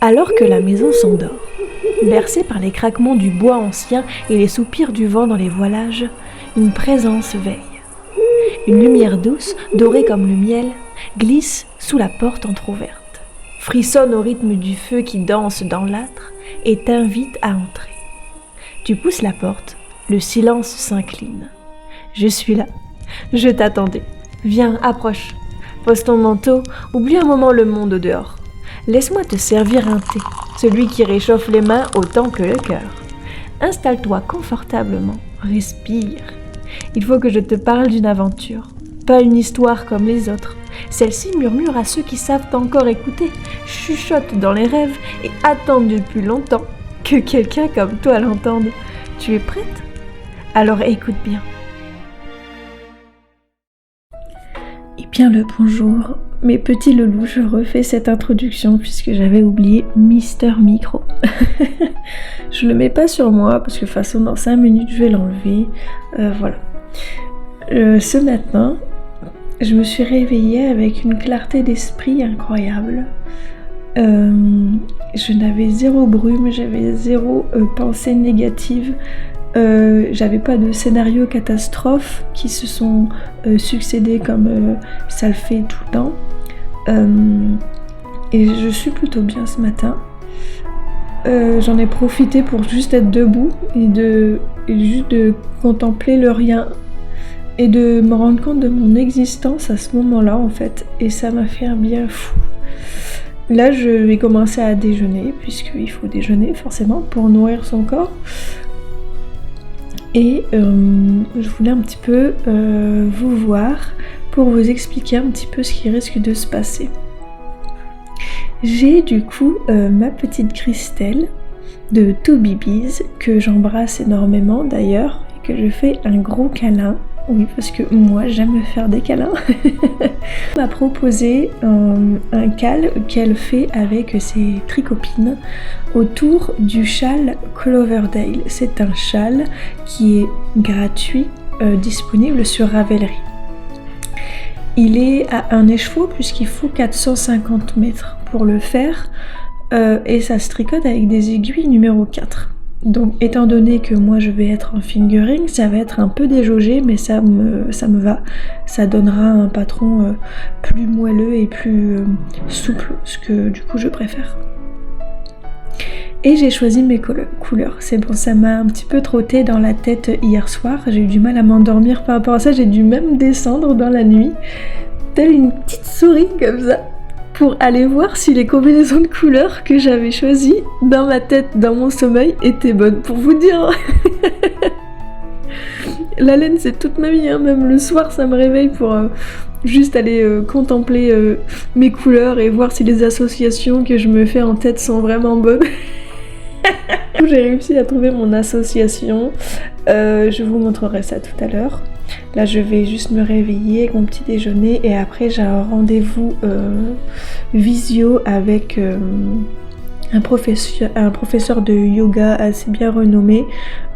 Alors que la maison s'endort, bercée par les craquements du bois ancien et les soupirs du vent dans les voilages, une présence veille. Une lumière douce, dorée comme le miel, glisse sous la porte entr'ouverte, frissonne au rythme du feu qui danse dans l'âtre et t'invite à entrer. Tu pousses la porte, le silence s'incline. Je suis là, je t'attendais. Viens, approche. Pose ton manteau, oublie un moment le monde au dehors. Laisse-moi te servir un thé, celui qui réchauffe les mains autant que le cœur. Installe-toi confortablement, respire. Il faut que je te parle d'une aventure, pas une histoire comme les autres. Celle-ci murmure à ceux qui savent encore écouter, chuchote dans les rêves et attendent depuis longtemps que quelqu'un comme toi l'entende. Tu es prête ? Alors écoute bien. Eh bien le bonjour, mes petits loulous, je refais cette introduction puisque j'avais oublié Mister Micro. Je le mets pas sur moi parce que de toute façon dans 5 minutes je vais l'enlever. Voilà. Ce matin, je me suis réveillée avec une clarté d'esprit incroyable. Je n'avais zéro brume, j'avais zéro pensée négative. J'avais pas de scénario catastrophe qui se sont succédés comme ça le fait tout le temps. Et je suis plutôt bien ce matin. J'en ai profité pour juste être debout et juste de contempler le rien et de me rendre compte de mon existence à ce moment-là en fait. Et ça m'a fait un bien fou. Là je vais commencer à déjeuner puisqu'il faut déjeuner forcément pour nourrir son corps. Et je voulais un petit peu vous voir pour vous expliquer un petit peu ce qui risque de se passer. J'ai du coup ma petite Christelle de Two Babies que j'embrasse énormément d'ailleurs et que je fais un gros câlin. Oui, parce que moi j'aime me faire des câlins. Elle m'a proposé un cal qu'elle fait avec ses tricopines autour du châle Cloverdale. C'est un châle qui est gratuit, disponible sur Ravelry. Il est à un écheveau puisqu'il faut 450 mètres pour le faire et ça se tricote avec des aiguilles numéro 4. Donc étant donné que moi je vais être en fingering, ça va être un peu déjaugé mais ça me va. Ça donnera un patron plus moelleux et plus souple, ce que du coup je préfère. Et j'ai choisi mes couleurs. C'est bon, ça m'a un petit peu trotté dans la tête hier soir. J'ai eu du mal à m'endormir par rapport à ça. J'ai dû même descendre dans la nuit, telle une petite souris comme ça, pour aller voir si les combinaisons de couleurs que j'avais choisies dans ma tête, dans mon sommeil, étaient bonnes. Pour vous dire, la laine c'est toute ma vie, hein. Même le soir ça me réveille pour juste aller contempler mes couleurs et voir si les associations que je me fais en tête sont vraiment bonnes. J'ai réussi à trouver mon association, je vous montrerai ça tout à l'heure. Là je vais juste me réveiller avec mon petit déjeuner et après j'ai un rendez-vous visio avec un professeur de yoga assez bien renommé.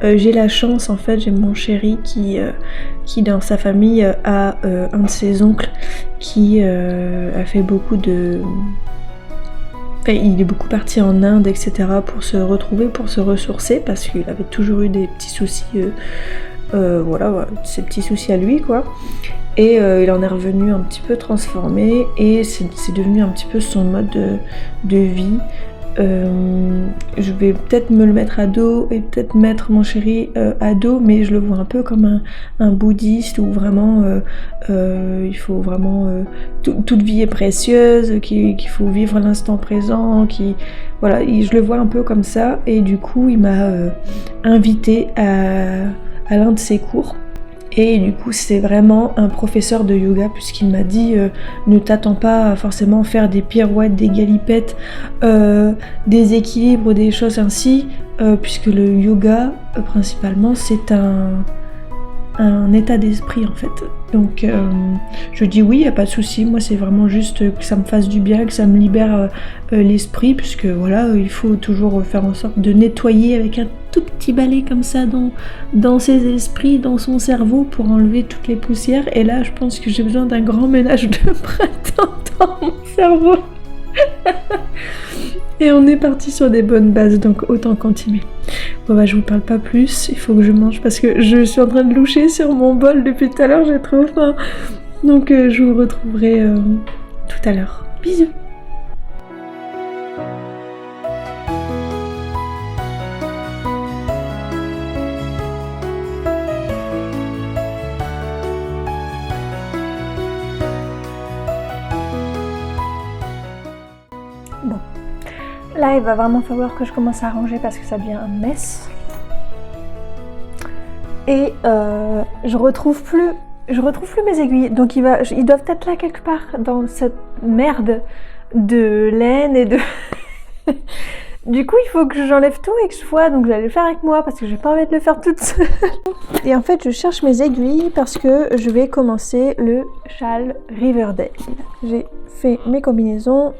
J'ai la chance en fait, j'ai mon chéri qui dans sa famille a un de ses oncles qui a fait beaucoup de... Enfin, il est beaucoup parti en Inde, etc. pour se retrouver, pour se ressourcer, parce qu'il avait toujours eu des petits soucis, voilà, ses petits soucis à lui, quoi. Et il en est revenu un petit peu transformé, et c'est devenu un petit peu son mode de vie. Je vais peut-être me le mettre à dos et peut-être mettre mon chéri à dos, mais je le vois un peu comme un bouddhiste où vraiment il faut vraiment toute vie est précieuse, qu'il faut vivre l'instant présent, voilà, je le vois un peu comme ça. Et du coup il m'a invité à l'un de ses cours. Et du coup c'est vraiment un professeur de yoga puisqu'il m'a dit ne t'attends pas à forcément faire des pirouettes, des galipettes, des équilibres, des choses ainsi, puisque le yoga principalement c'est un état d'esprit en fait. Donc je dis oui, y a pas de souci, moi c'est vraiment juste que ça me fasse du bien, que ça me libère l'esprit, puisque voilà, il faut toujours faire en sorte de nettoyer avec un tout petit balai comme ça dans ses esprits, dans son cerveau, pour enlever toutes les poussières. Et là je pense que j'ai besoin d'un grand ménage de printemps dans mon cerveau. Et on est parti sur des bonnes bases, donc autant continuer. Bon bah je vous parle pas plus, il faut que je mange parce que je suis en train de loucher sur mon bol depuis tout à l'heure, j'ai trop faim. Donc je vous retrouverai tout à l'heure. Bisous. Bon, là il va vraiment falloir que je commence à ranger parce que ça devient un mess. Et je retrouve plus mes aiguilles, donc ils doivent être là quelque part dans cette merde de laine et de... Du coup il faut que j'enlève tout et que je vois, donc j'allais le faire avec moi parce que j'ai pas envie de le faire toute seule. Et en fait je cherche mes aiguilles parce que je vais commencer le châle Riverdale. J'ai fait mes combinaisons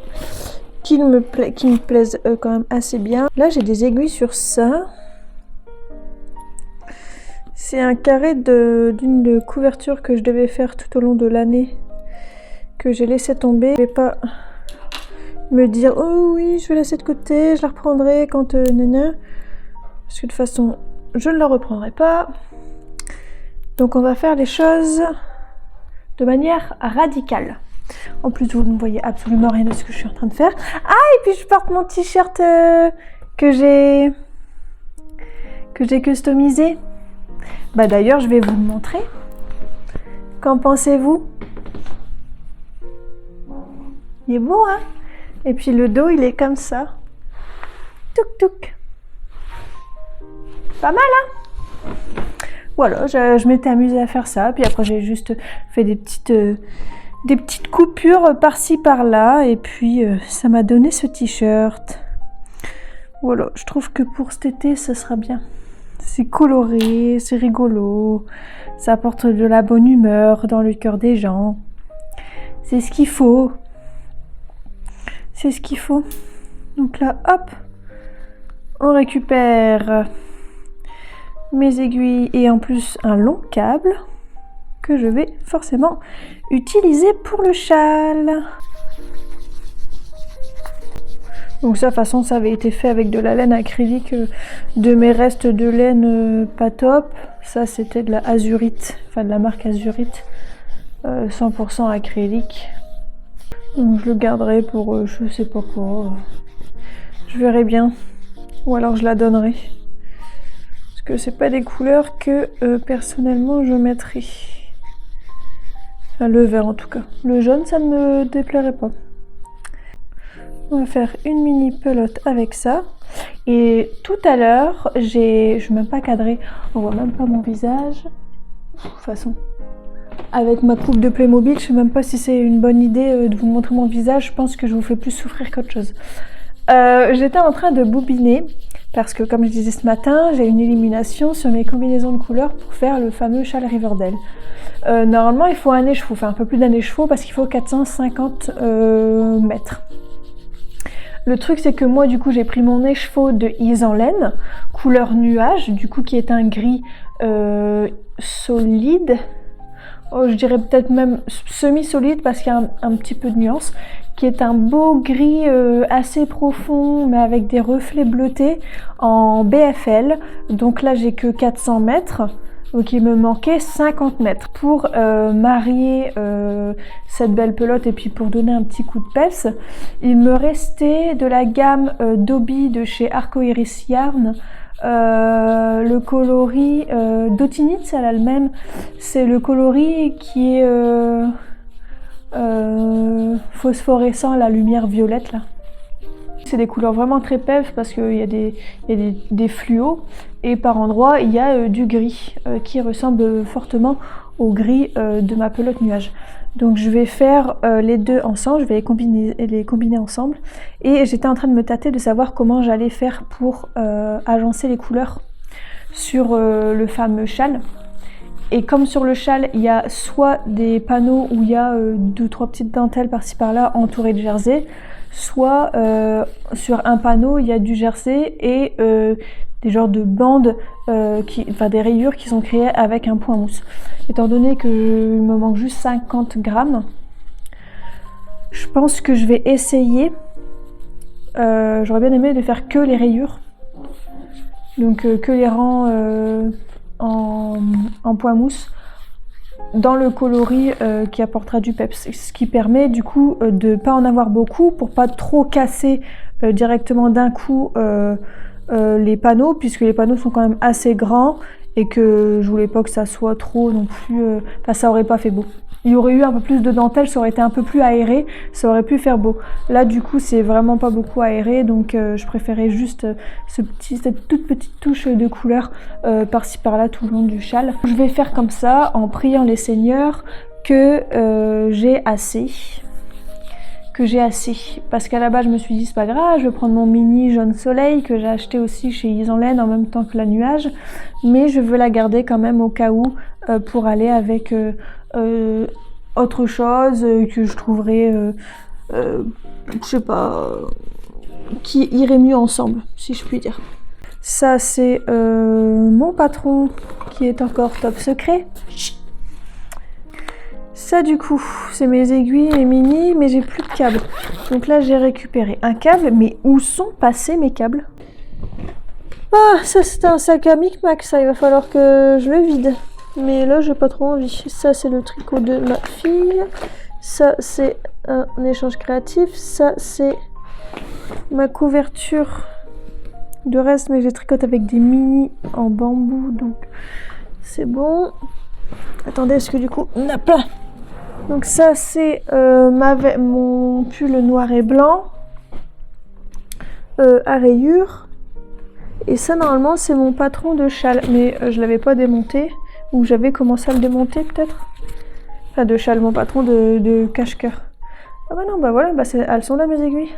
qui me plaisent quand même assez bien. Là j'ai des aiguilles sur ça. C'est un carré d'une couverture que je devais faire tout au long de l'année que j'ai laissé tomber. Je vais pas me dire oh oui je vais laisser de côté, je la reprendrai quand nana. Parce que de toute façon je ne la reprendrai pas. Donc on va faire les choses de manière radicale. En plus vous ne voyez absolument rien de ce que je suis en train de faire. Ah et puis je porte mon t-shirt que j'ai customisé. Bah d'ailleurs je vais vous le montrer. Qu'en pensez-vous? Il est beau hein? Et puis le dos il est comme ça. Touk touk. Pas mal hein? Voilà, je m'étais amusée à faire ça. Puis après j'ai juste fait des petites coupures par-ci par-là. Et puis ça m'a donné ce t-shirt. Voilà, je trouve que pour cet été ça sera bien. C'est coloré, c'est rigolo, ça apporte de la bonne humeur dans le cœur des gens. C'est ce qu'il faut. C'est ce qu'il faut. Donc là, hop, on récupère mes aiguilles et en plus un long câble que je vais forcément utiliser pour le châle. Donc ça, de toute façon, ça avait été fait avec de la laine acrylique, de mes restes de laine pas top. Ça, c'était de la azurite, enfin de la marque Azurite, 100% acrylique. Donc je le garderai pour je sais pas quoi. Je verrai bien. Ou alors je la donnerai. Parce que c'est pas des couleurs que personnellement je mettrai. Enfin, le vert en tout cas. Le jaune, ça ne me déplairait pas. On va faire une mini pelote avec ça. Et tout à l'heure, je vais même pas cadrer, on voit même pas mon visage. De toute façon, avec ma coupe de Playmobil, je sais même pas si c'est une bonne idée de vous montrer mon visage. Je pense que je vous fais plus souffrir qu'autre chose. J'étais en train de boubiner parce que comme je disais ce matin, j'ai une élimination sur mes combinaisons de couleurs pour faire le fameux châle Riverdale. Normalement, il faut un écheveau, enfin un peu plus d'un écheveau parce qu'il faut 450 mètres. Le truc c'est que moi du coup j'ai pris mon écheveau de Yves en laine, couleur nuage, du coup qui est un gris solide, oh, je dirais peut-être même semi-solide parce qu'il y a un petit peu de nuance, qui est un beau gris assez profond mais avec des reflets bleutés en BFL, donc là j'ai que 400 mètres. Donc il me manquait 50 mètres pour marier cette belle pelote et puis pour donner un petit coup de peps. Il me restait de la gamme Dobby de chez Arcoiris Yarn. Le coloris d'Otinitz, elle a le même. C'est le coloris qui est phosphorescent, la lumière violette là. C'est des couleurs vraiment très pèves parce qu'il y a des fluos et par endroits il y a du gris qui ressemble fortement au gris de ma pelote nuage. Donc je vais faire les deux ensemble, je vais les combiner ensemble et j'étais en train de me tâter de savoir comment j'allais faire pour agencer les couleurs sur le fameux châle. Et comme sur le châle il y a soit des panneaux où il y a 2-3 petites dentelles par-ci par-là entourées de jersey, soit sur un panneau il y a du jersey et des genres de bandes, enfin des rayures qui sont créées avec un point mousse. Étant donné qu'il me manque juste 50 grammes, je pense que je vais essayer j'aurais bien aimé de faire que les rayures. Donc que les rangs en point mousse dans le coloris qui apportera du peps. Ce qui permet du coup de pas en avoir beaucoup pour pas trop casser directement d'un coup les panneaux, puisque les panneaux sont quand même assez grands et que je voulais pas que ça soit trop non plus... Enfin, ça aurait pas fait beau. Il y aurait eu un peu plus de dentelle, ça aurait été un peu plus aéré, ça aurait pu faire beau. Là, du coup, c'est vraiment pas beaucoup aéré, donc je préférais juste cette toute petite touche de couleur par-ci par-là tout le long du châle. Je vais faire comme ça, en priant les seigneurs que j'ai assez. Parce qu'à la base, je me suis dit, c'est pas grave, je vais prendre mon mini jaune soleil que j'ai acheté aussi chez Isenlaine en même temps que la nuage, mais je veux la garder quand même au cas où pour aller avec autre chose que je trouverais, je sais pas, qui irait mieux ensemble, si je puis dire. Ça, c'est mon patron qui est encore top secret. Ça du coup, c'est mes aiguilles, mes mini, mais j'ai plus de câbles. Donc là, j'ai récupéré un câble, mais où sont passés mes câbles? Ah, ça c'est un sac à Micmac, ça, il va falloir que je le vide. Mais là, j'ai pas trop envie. Ça, c'est le tricot de ma fille. Ça, c'est un échange créatif. Ça, c'est ma couverture de reste, mais j'ai tricoté avec des mini en bambou, donc c'est bon. Attendez, est-ce que du coup, on a plein. Donc ça c'est mon pull noir et blanc à rayures. Et ça normalement c'est mon patron de châle, mais je l'avais pas démonté, ou j'avais commencé à le démonter peut-être. Enfin de châle, mon patron de cache-cœur. Ah bah non, bah voilà, bah elles sont là mes aiguilles.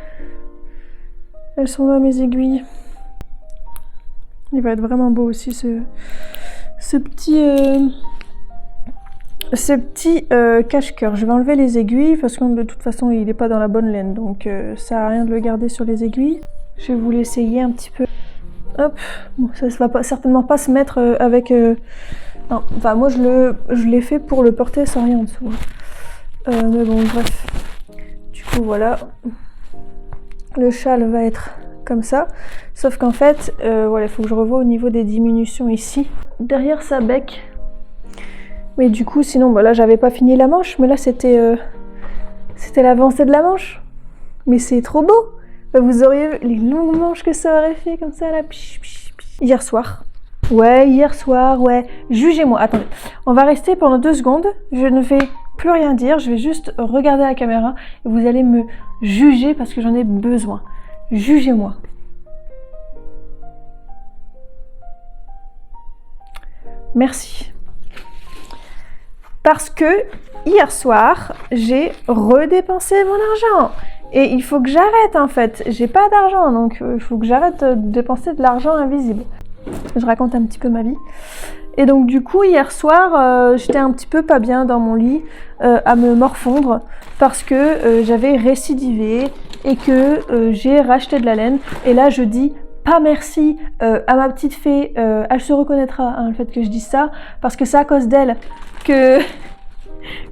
Elles sont là mes aiguilles. Il va être vraiment beau aussi ce petit cache-cœur. Je vais enlever les aiguilles parce que de toute façon il n'est pas dans la bonne laine, donc ça sert à rien de le garder sur les aiguilles. Je vais vous l'essayer un petit peu. Hop, bon, ça ne va certainement pas se mettre avec... Non, enfin moi je l'ai fait pour le porter sans rien en dessous. Mais bon, bref. Du coup voilà. Le châle va être comme ça. Sauf qu'en fait, voilà, il faut que je revoie au niveau des diminutions ici. Derrière sa bec. Mais du coup, sinon, bah là, j'avais pas fini la manche, mais là, c'était l'avancée de la manche. Mais c'est trop beau. Bah, vous auriez vu les longues manches que ça aurait fait, comme ça, là. Hier soir. Ouais. Jugez-moi. Attendez. On va rester pendant 2 secondes. Je ne vais plus rien dire. Je vais juste regarder la caméra. Et vous allez me juger parce que j'en ai besoin. Jugez-moi. Merci. Parce que hier soir, j'ai redépensé mon argent. Et il faut que j'arrête en fait. J'ai pas d'argent, donc il faut que j'arrête de dépenser de l'argent invisible. Je raconte un petit peu ma vie. Et donc du coup, hier soir, j'étais un petit peu pas bien dans mon lit, à me morfondre, parce que j'avais récidivé et que j'ai racheté de la laine. Et là, je dis... pas merci à ma petite fée, elle se reconnaîtra, hein, le fait que je dise ça, parce que c'est à cause d'elle que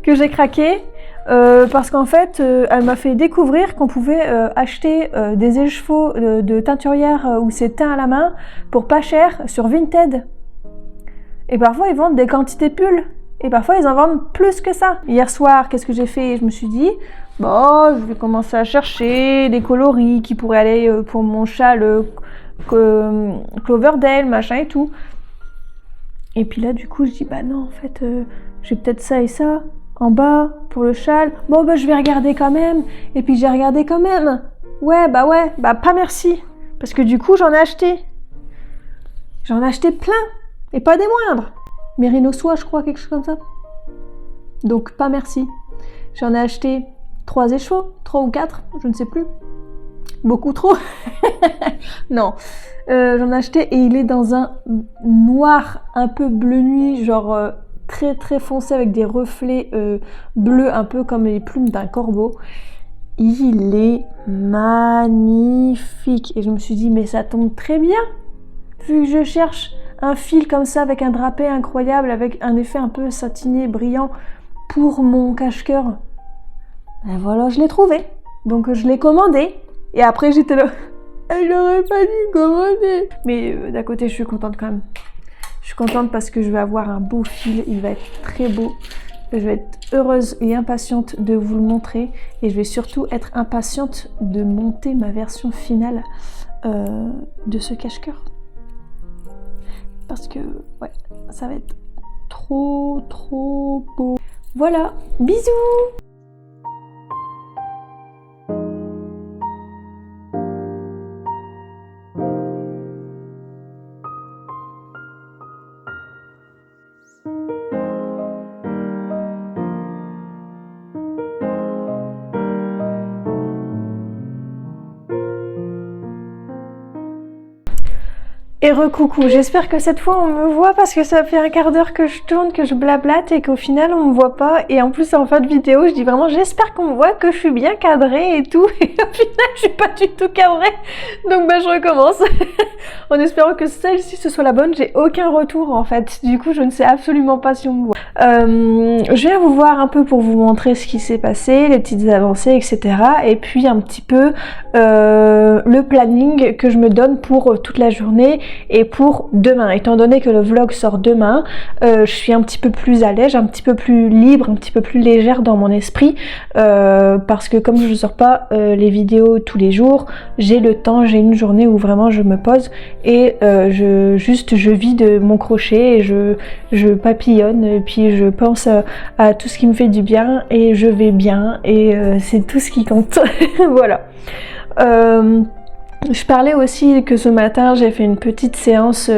j'ai craqué, parce qu'en fait, elle m'a fait découvrir qu'on pouvait acheter des écheveaux de teinturière où c'est teint à la main pour pas cher sur Vinted. Et parfois, ils vendent des quantités de pulls, et parfois, ils en vendent plus que ça. Hier soir, qu'est-ce que j'ai fait? Je me suis dit, bon, je vais commencer à chercher des coloris qui pourraient aller pour mon châle Cloverdale, machin et tout. Et puis là, du coup, je dis, bah non, en fait, j'ai peut-être ça et ça en bas pour le châle. Bon, bah je vais regarder quand même. Et puis j'ai regardé quand même. Ouais, bah pas merci. Parce que du coup, j'en ai acheté. J'en ai acheté plein. Et pas des moindres. Mérino soie, je crois, quelque chose comme ça. Donc, pas merci. J'en ai acheté 3 écheveaux, 3 ou 4, je ne sais plus. Beaucoup trop. Non. J'en ai acheté et il est dans un noir un peu bleu nuit, genre très très foncé avec des reflets bleus un peu comme les plumes d'un corbeau. Il est magnifique. Et je me suis dit, mais ça tombe très bien. Vu que je cherche un fil comme ça avec un drapé incroyable, avec un effet un peu satiné, brillant pour mon cache-cœur. Ben voilà, je l'ai trouvé. Donc je l'ai commandé. Et après j'étais là, elle aurait pas dû commencer. Mais d'un côté je suis contente quand même. Je suis contente parce que je vais avoir un beau fil, il va être très beau. Je vais être heureuse et impatiente de vous le montrer. Et je vais surtout être impatiente de monter ma version finale de ce cache-cœur. Parce que ouais, ça va être trop beau. Voilà, bisous! Et recoucou, j'espère que cette fois on me voit parce que ça fait un quart d'heure que je tourne, que je blablate et qu'au final on me voit pas. Et en plus en fin de vidéo je dis vraiment j'espère qu'on me voit, que je suis bien cadrée et tout. Et au final je suis pas du tout cadrée. Donc bah je recommence. En espérant que celle-ci ce soit la bonne, j'ai aucun retour en fait. Du coup je ne sais absolument pas si on me voit. Je viens vous voir un peu pour vous montrer ce qui s'est passé, les petites avancées, etc. Et puis un petit peu le planning que je me donne pour toute la journée. Et pour demain, étant donné que le vlog sort demain, je suis un petit peu plus à l'aise, un petit peu plus libre, un petit peu plus légère dans mon esprit parce que comme je ne sors pas les vidéos tous les jours, j'ai le temps, j'ai une journée où vraiment je me pose et je vis de mon crochet et je papillonne et puis je pense à tout ce qui me fait du bien et je vais bien et c'est tout ce qui compte. Voilà. Je parlais aussi que ce matin j'ai fait une petite séance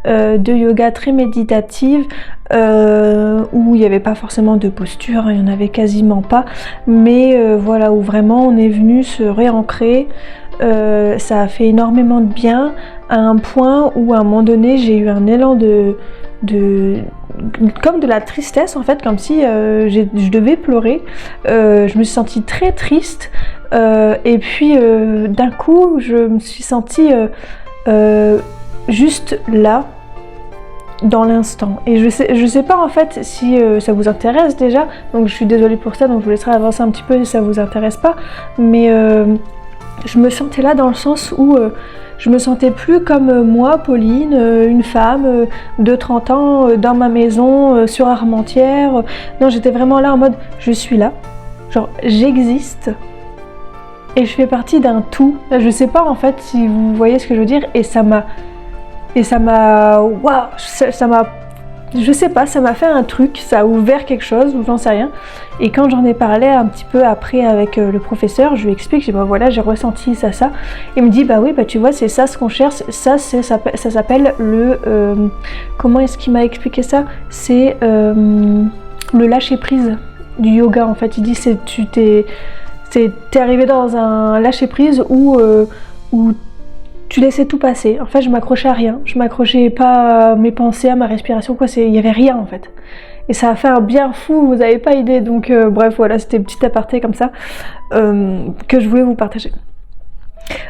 de yoga très méditative où il n'y avait pas forcément de posture, il n'y en avait quasiment pas, mais voilà, où vraiment on est venu se réancrer. Ça a fait énormément de bien à un point où à un moment donné j'ai eu un élan comme de la tristesse en fait, comme si je devais pleurer. Je me suis sentie très triste et puis d'un coup je me suis sentie juste là dans l'instant et je sais pas en fait si ça vous intéresse déjà, donc je suis désolée pour ça, donc je vous laisserai avancer un petit peu si ça vous intéresse pas, mais je me sentais là dans le sens où je me sentais plus comme moi, Pauline, une femme de 30 ans dans ma maison sur Armentières. Non, j'étais vraiment là en mode je suis là, genre j'existe et je fais partie d'un tout. Je sais pas en fait si vous voyez ce que je veux dire, et ça m'a waouh, ça m'a, je sais pas, ça m'a fait un truc, ça a ouvert quelque chose ou j'en sais rien. Et quand j'en ai parlé un petit peu après avec le professeur, je lui explique, j'ai bah voilà, j'ai ressenti ça. Il me dit bah oui, bah tu vois, c'est ça ce qu'on cherche, ça s'appelle le comment est-ce qu'il m'a expliqué ça? C'est le lâcher prise du yoga en fait. Il dit t'es arrivé dans un lâcher prise où tu laissais tout passer. En fait, je m'accrochais à rien. Je m'accrochais pas à mes pensées, à ma respiration, quoi. Il y avait rien en fait. Et ça a fait un bien fou, vous avez pas idée. Donc bref, voilà, c'était une petite aparté comme ça que je voulais vous partager.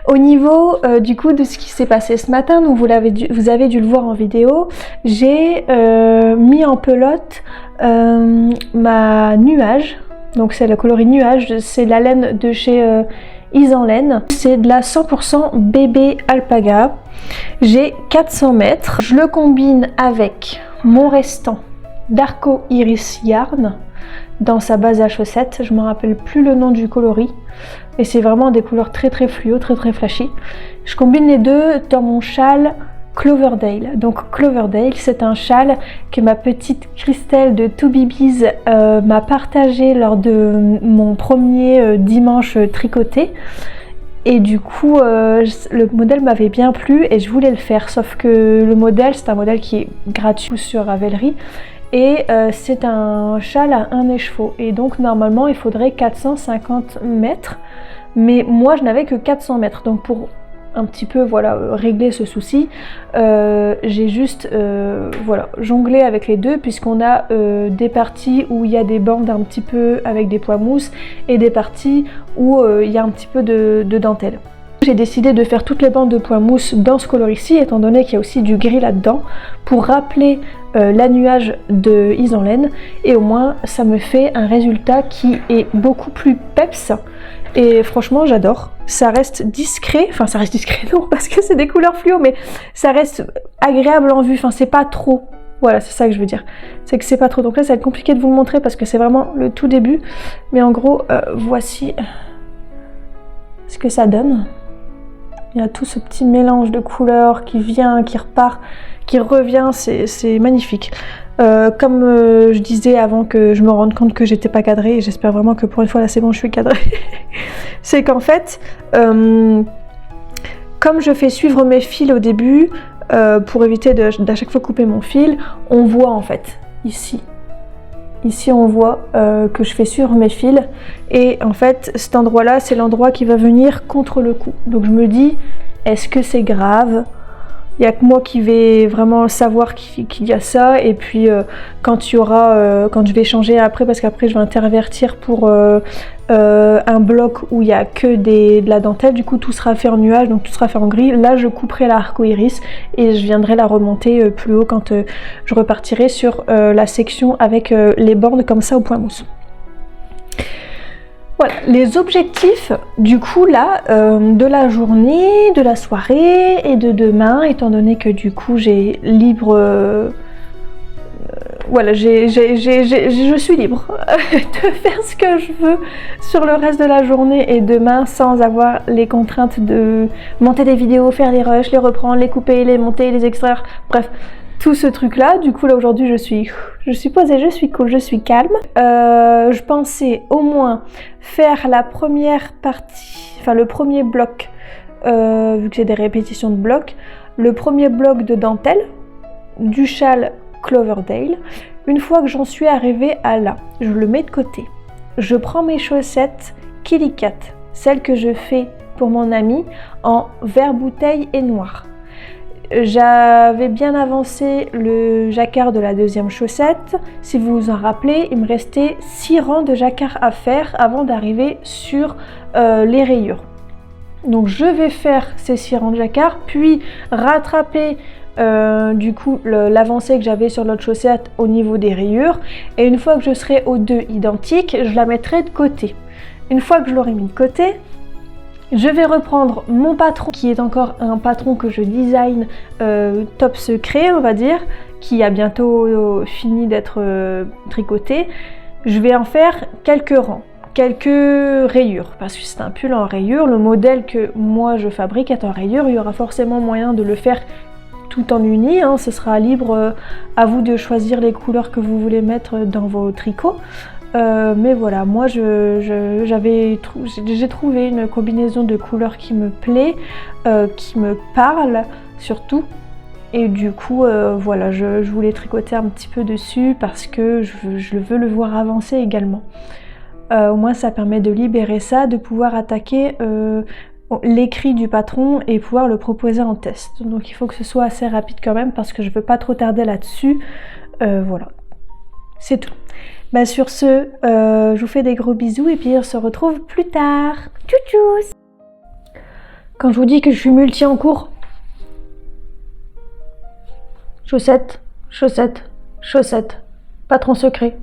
Au niveau du coup de ce qui s'est passé ce matin, donc vous avez dû le voir en vidéo, j'ai mis en pelote ma nuage. Donc c'est le coloris nuage, c'est la laine de chez Is en laine. C'est de la 100% bébé alpaga. J'ai 400 mètres. Je le combine avec mon restant d'Arco Iris Yarn dans sa base à chaussettes. Je ne me rappelle plus le nom du coloris. Et c'est vraiment des couleurs très fluo, très flashy. Je combine les deux dans mon châle Cloverdale. Donc Cloverdale, c'est un châle que ma petite Christelle de Two Bibis m'a partagé lors de mon premier dimanche tricoté. Et du coup, le modèle m'avait bien plu et je voulais le faire. Sauf que le modèle, c'est un modèle qui est gratuit sur Ravelry. Et c'est un châle à 1 écheveau. Et donc normalement, il faudrait 450 mètres. Mais moi, je n'avais que 400 mètres. Donc pour un petit peu voilà régler ce souci, j'ai juste voilà jonglé avec les deux, puisqu'on a des parties où il y a des bandes un petit peu avec des pois mousse et des parties où il y a un petit peu de dentelle. J'ai décidé de faire toutes les bandes de pois mousse dans ce coloris-ci, étant donné qu'il y a aussi du gris là-dedans, pour rappeler la nuage de Is en laine, et au moins ça me fait un résultat qui est beaucoup plus peps Et franchement, j'adore. Ça reste discret, enfin ça reste discret non, parce que c'est des couleurs fluo, mais ça reste agréable en vue, enfin c'est pas trop. Voilà, c'est ça que je veux dire. C'est que c'est pas trop. Donc là, ça va être compliqué de vous le montrer parce que c'est vraiment le tout début. Mais en gros, voici ce que ça donne. Il y a tout ce petit mélange de couleurs qui vient, qui repart, qui revient. C'est magnifique. Comme je disais avant que je me rende compte que j'étais pas cadrée, et j'espère vraiment que pour une fois là c'est bon, je suis cadrée. C'est qu'en fait, comme je fais suivre mes fils au début, pour éviter d'à chaque fois couper mon fil, on voit en fait ici on voit que je fais suivre mes fils et en fait cet endroit là c'est l'endroit qui va venir contre le cou. Donc je me dis, est-ce que c'est grave? Il n'y a que moi qui vais vraiment savoir qu'il y a ça, et puis quand je vais changer après, parce qu'après je vais intervertir pour un bloc où il n'y a que de la dentelle, du coup tout sera fait en nuage, donc tout sera fait en gris. Là je couperai l'arc-iris et je viendrai la remonter plus haut quand je repartirai sur la section avec les bornes comme ça au point mousse. Voilà, les objectifs du coup là de la journée, de la soirée et de demain, étant donné que du coup j'ai libre, voilà, je suis libre de faire ce que je veux sur le reste de la journée et demain sans avoir les contraintes de monter des vidéos, faire des rushs, les reprendre, les couper, les monter, les extraire, bref. Tout ce truc là, du coup là aujourd'hui je suis posée, je suis cool, je suis calme. Je pensais au moins faire la première partie, enfin le premier bloc, vu que j'ai des répétitions de blocs, le premier bloc de dentelle du châle Cloverdale. Une fois que j'en suis arrivée à là, je le mets de côté. Je prends mes chaussettes Kitty Cat, celles que je fais pour mon ami en vert bouteille et noir. J'avais bien avancé le jacquard de la deuxième chaussette. Si vous vous en rappelez, il me restait 6 rangs de jacquard à faire avant d'arriver sur les rayures. Donc je vais faire ces 6 rangs de jacquard, puis rattraper du coup l'avancée que j'avais sur l'autre chaussette au niveau des rayures. Et une fois que je serai aux deux identiques, je la mettrai de côté. Une fois que je l'aurai mis de côté, je vais reprendre mon patron, qui est encore un patron que je design top secret, on va dire, qui a bientôt fini d'être tricoté. Je vais en faire quelques rangs, quelques rayures, parce que c'est un pull en rayures. Le modèle que moi je fabrique est en rayures, il y aura forcément moyen de le faire tout en uni, hein. Ce sera libre à vous de choisir les couleurs que vous voulez mettre dans vos tricots. Mais voilà, moi j'ai trouvé une combinaison de couleurs qui me plaît, qui me parle surtout, et du coup voilà, je voulais tricoter un petit peu dessus parce que je veux le voir avancer également. Au moins ça permet de libérer ça, de pouvoir attaquer l'écrit du patron et pouvoir le proposer en test. Donc il faut que ce soit assez rapide quand même parce que je veux pas trop tarder là-dessus. Voilà, c'est tout. Bah sur ce, je vous fais des gros bisous et puis on se retrouve plus tard. Tchou-tchous. Quand je vous dis que je suis multi en cours, chaussettes, chaussettes, chaussettes, patron secret,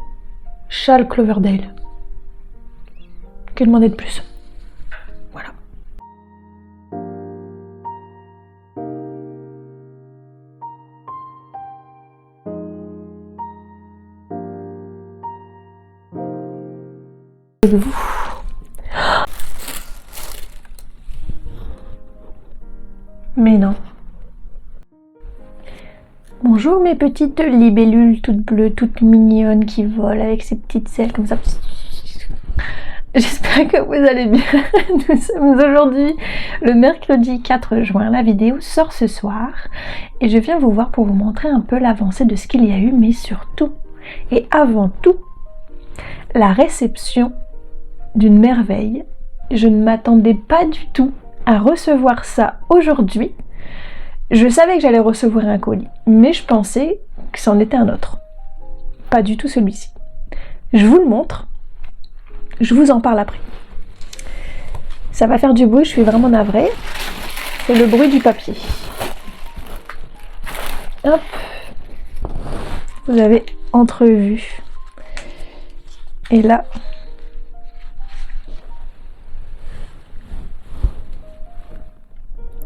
châle Cloverdale. Que demander de plus? Voilà. Mais non. Bonjour mes petites libellules toutes bleues, toutes mignonnes qui volent avec ces petites ailes comme ça. J'espère que vous allez bien. Nous sommes aujourd'hui le mercredi 4 juin. La vidéo sort ce soir et je viens vous voir pour vous montrer un peu l'avancée de ce qu'il y a eu, mais surtout et avant tout, la réception d'une merveille. Je ne m'attendais pas du tout à recevoir ça aujourd'hui. Je savais que j'allais recevoir un colis, mais je pensais que c'en était un autre. Pas du tout celui-ci. Je vous le montre. Je vous en parle après. Ça va faire du bruit, je suis vraiment navrée. C'est le bruit du papier. Hop. Vous avez entrevu. Et là,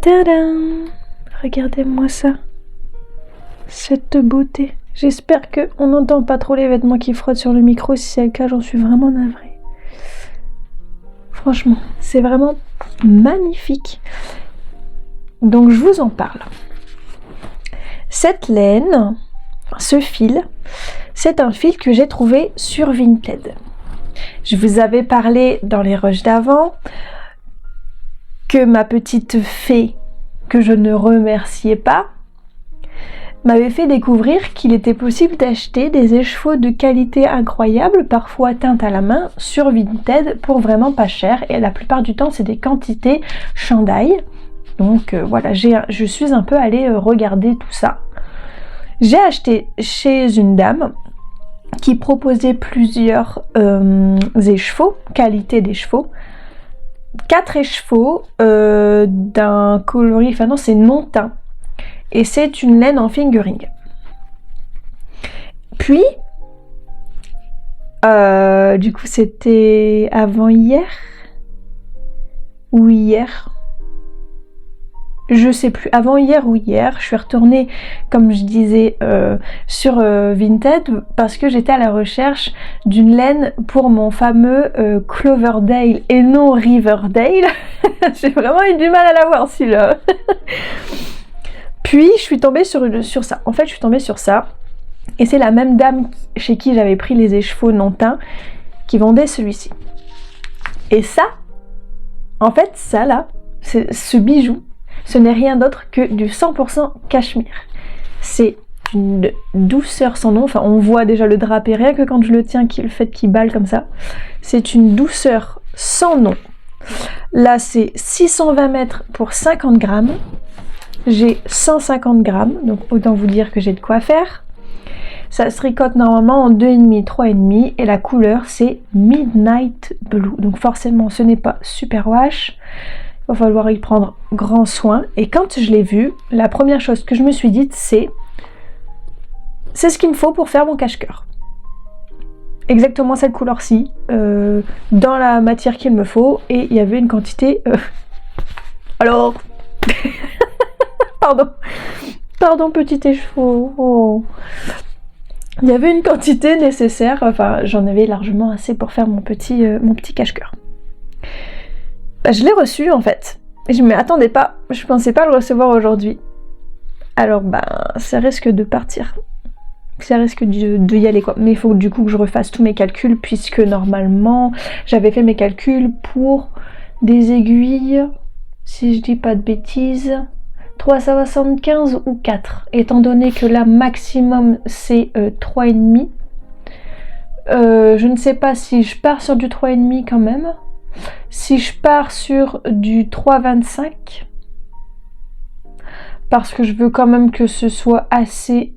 Tadam! Regardez-moi ça. Cette beauté. J'espère qu'on n'entend pas trop les vêtements qui frottent sur le micro. Si c'est le cas, j'en suis vraiment navrée. Franchement, c'est vraiment magnifique. Donc je vous en parle. Cette laine, ce fil, c'est un fil que j'ai trouvé sur Vinted. Je vous avais parlé dans les rushs d'avant que ma petite fée, que je ne remerciais pas, m'avait fait découvrir qu'il était possible d'acheter des écheveaux de qualité incroyable, parfois teintes à la main, sur Vinted pour vraiment pas cher. Et la plupart du temps, c'est des quantités chandail. Donc voilà, je suis un peu allée regarder tout ça. J'ai acheté chez une dame qui proposait plusieurs écheveaux, qualité d'écheveaux. 4 écheveaux d'un coloris, enfin non, c'est non teint. Et c'est une laine en fingering. Puis, du coup, c'était avant-hier ou hier. Je sais plus, avant hier ou hier, je suis retournée, comme je disais, sur Vinted parce que j'étais à la recherche d'une laine pour mon fameux Cloverdale et non Riverdale. J'ai vraiment eu du mal à l'avoir celui-là. Puis je suis tombée sur ça. En fait, je suis tombée sur ça et c'est la même dame chez qui j'avais pris les écheveaux non teints qui vendait celui-ci. Et ça, en fait, ça là, c'est ce bijou. Ce n'est rien d'autre que du 100% cachemire. C'est une douceur sans nom. Enfin, on voit déjà le drapé, rien que quand je le tiens, le fait qu'il balle comme ça. C'est une douceur sans nom. Là, c'est 620 mètres pour 50 grammes. J'ai 150 grammes, donc autant vous dire que j'ai de quoi faire. Ça se tricote normalement en 2,5, 3,5 et la couleur, c'est Midnight Blue. Donc forcément, ce n'est pas super wash. Il va falloir y prendre grand soin. Et quand je l'ai vu, la première chose que je me suis dite, c'est ce qu'il me faut pour faire mon cache-cœur. Exactement cette couleur-ci, dans la matière qu'il me faut. Et il y avait une quantité... Alors... Pardon, petit écheveau. Oh. Il y avait une quantité nécessaire. Enfin, j'en avais largement assez pour faire mon petit cache-cœur. Je l'ai reçu en fait. Je ne m'y attendais pas. Je pensais pas le recevoir aujourd'hui. Alors ça risque de partir. Ça risque de y aller quoi. Mais il faut du coup que je refasse tous mes calculs puisque normalement j'avais fait mes calculs pour des aiguilles, si je dis pas de bêtises, 375 ou 4. Étant donné que là maximum c'est 3,5. Je ne sais pas si je pars sur du 3,5 quand même. Si je pars sur du 3,25, parce que je veux quand même que ce soit assez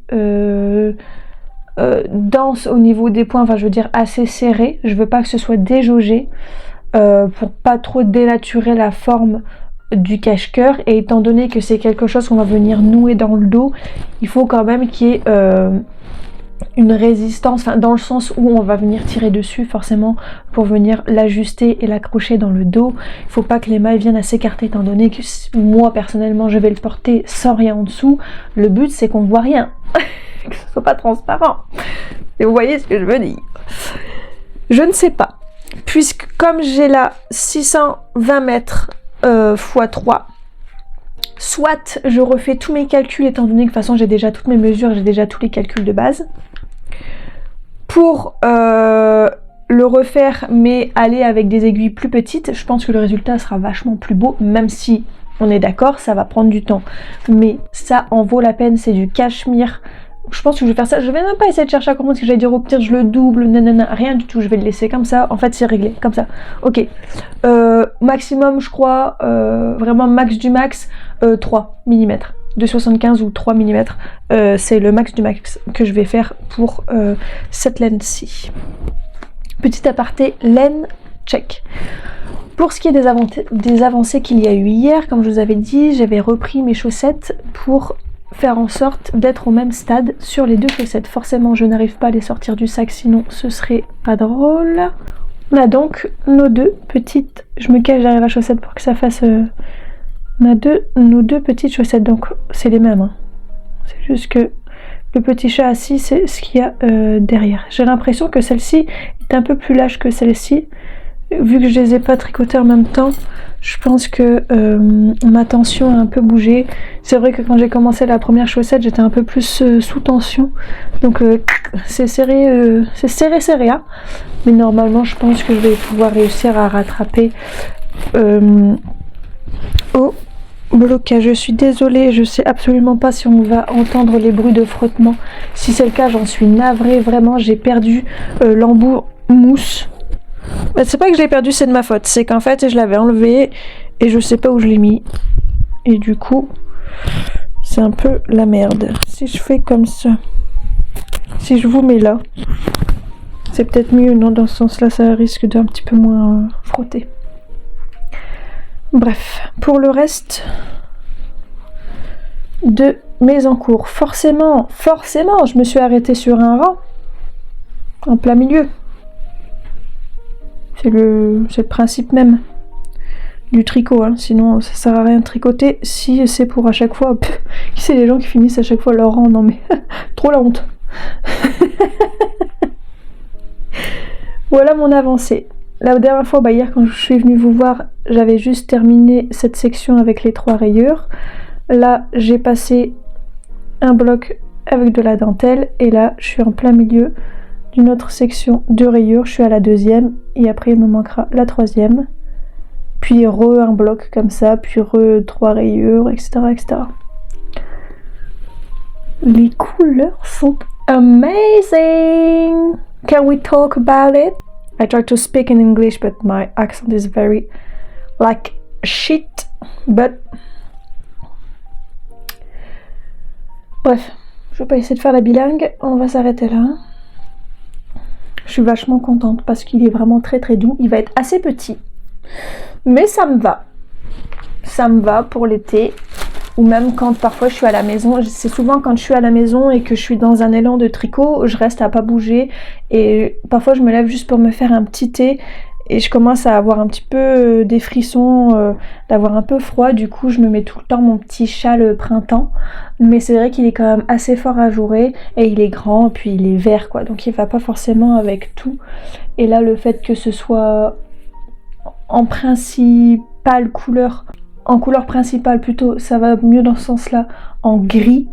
dense au niveau des points, enfin je veux dire assez serré, je veux pas que ce soit déjaugé pour pas trop dénaturer la forme du cache-cœur, et étant donné que c'est quelque chose qu'on va venir nouer dans le dos, il faut quand même qu'il y ait une résistance, enfin dans le sens où on va venir tirer dessus forcément pour venir l'ajuster et l'accrocher dans le dos. Il faut pas que les mailles viennent à s'écarter étant donné que moi personnellement je vais le porter sans rien en dessous. Le but c'est qu'on ne voit rien, que ce soit pas transparent. Et vous voyez ce que je veux dire. Je ne sais pas, puisque comme j'ai là 620 mètres x 3, soit je refais tous mes calculs étant donné que de toute façon j'ai déjà toutes mes mesures, j'ai déjà tous les calculs de base. Pour le refaire mais aller avec des aiguilles plus petites, je pense que le résultat sera vachement plus beau, même si on est d'accord, ça va prendre du temps. Mais ça en vaut la peine, c'est du cachemire. Je pense que je vais faire ça, je vais même pas essayer de chercher à comprendre ce que j'allais dire au pire, je le double, nanana, rien du tout, je vais le laisser comme ça. En fait c'est réglé, comme ça. Ok, maximum je crois, vraiment max du max, 3 mm. 2,75 ou 3 mm, c'est le max du max que je vais faire pour cette laine-ci. Petit aparté, laine, check. Pour ce qui est des avancées qu'il y a eu hier, comme je vous avais dit, j'avais repris mes chaussettes pour faire en sorte d'être au même stade sur les 2 chaussettes. Forcément, je n'arrive pas à les sortir du sac, sinon ce serait pas drôle. On a donc nos 2 petites, je me cache derrière la chaussette pour que ça fasse nos deux petites chaussettes, donc c'est les mêmes. Hein. C'est juste que le petit chat assis, c'est ce qu'il y a derrière. J'ai l'impression que celle-ci est un peu plus lâche que celle-ci. Vu que je les ai pas tricotées en même temps, je pense que ma tension a un peu bougé. C'est vrai que quand j'ai commencé la première chaussette, j'étais un peu plus sous tension. Donc c'est serré, hein. Mais normalement, je pense que je vais pouvoir réussir à rattraper au blocage. Je suis désolée, je sais absolument pas si on va entendre les bruits de frottement. Si c'est le cas, j'en suis navrée. Vraiment, j'ai perdu l'embout mousse. Bah, c'est pas que je l'ai perdu, c'est de ma faute. C'est qu'en fait, je l'avais enlevé et je sais pas où je l'ai mis. Et du coup, c'est un peu la merde. Si je fais comme ça, si je vous mets là, c'est peut-être mieux, non? Dans ce sens-là, ça risque d'un petit peu moins frotter. Bref, pour le reste de mes encours, forcément, je me suis arrêtée sur un rang, en plein milieu. C'est le principe même du tricot, hein. Sinon ça sert à rien de tricoter si c'est pour à chaque fois. C'est les gens qui finissent à chaque fois leur rang, non mais trop la honte. Voilà mon avancée. La dernière fois, hier quand je suis venue vous voir, j'avais juste terminé cette section avec les 3 rayures. Là j'ai passé un bloc avec de la dentelle et là je suis en plein milieu d'une autre section de rayures, je suis à la 2e et après il me manquera la 3e, puis un bloc comme ça, puis 3 rayures, etc., etc. Les couleurs sont amazing. Can we talk about it? I try to speak in English but my accent is very like shit, but bref, je vais pas essayer de faire la bilingue, on va s'arrêter là. Je suis vachement contente parce qu'il est vraiment très très doux. Il va être assez petit, mais ça me va. Ça me va pour l'été. Ou même quand parfois je suis à la maison. C'est souvent quand je suis à la maison et que je suis dans un élan de tricot, je reste à pas bouger. Et parfois je me lève juste pour me faire un petit thé. Et je commence à avoir un petit peu des frissons, d'avoir un peu froid. Du coup, je me mets tout le temps mon petit châle printemps. Mais c'est vrai qu'il est quand même assez fort à jouer. Et il est grand, puis il est vert, quoi. Donc il va pas forcément avec tout. Et là, le fait que ce soit en principale couleur, en couleur principale plutôt, ça va mieux dans ce sens-là, en gris.